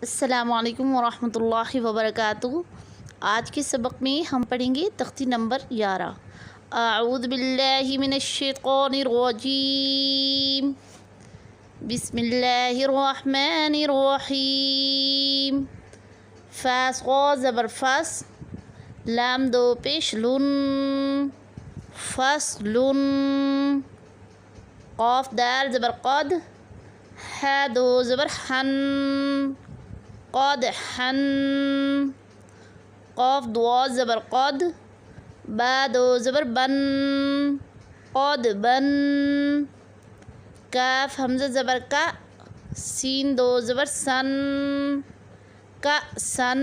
السلام علیکم ورحمۃ اللہ وبرکاتہ۔ آج کے سبق میں ہم پڑھیں گے تختی نمبر 11۔ اعوذ باللہ من الشیطان الرجیم، بسم اللہ الرحمن الرحیم۔ فاس غا زبر فس، لام دو پیش لن، فصلن۔ قاف دال زبر قد، ح دو زبر حن، قدحا۔ قاف دوا زبر قد، با دو زبر بن، قدبن۔ کاف حمزہ زبر کا، سین دو زبر سن، کأسن۔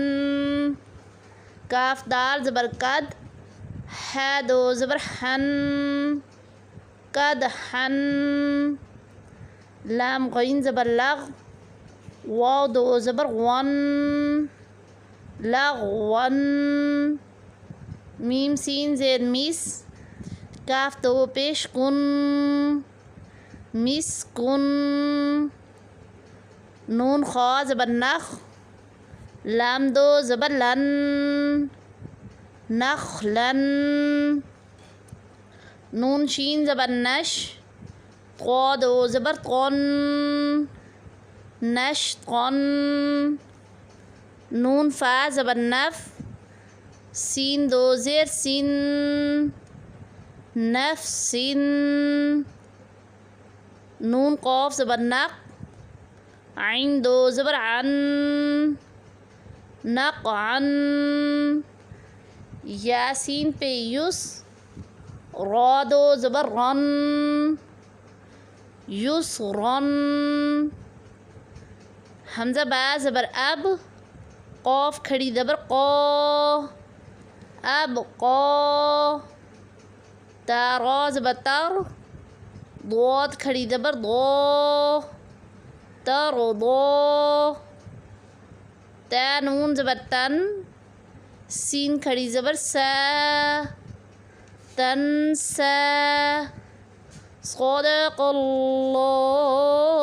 کاف دال زبر قد، ح دو زبر حن، قدحن۔ لام غین زبر لغ، واو دو زبر ون، لغون۔ میم سین زیر مس، کاف دو پیش کن، مسکن۔ نون خا زبر نخ، لام دو زبر لن، نخلن۔ نون شین زبر نش، قا دو زبر قن، نشطن۔ نون فا زبر نف، سین دو زیر سن، نفسن۔ نون قاف زبر نق، عین دو زبر عن، نقعن۔ یاسین پہ یس، را دو زبر رن، یسرن۔ حمزہ با زبر اب، قاف کھڑی زبر قا، اب قا۔ تا را زبر تر، ضاد کھڑی زبر ضا، ترضا۔ تا نون زبر تن، سین کھڑی زبر سا، تنسا۔ صدق اللہ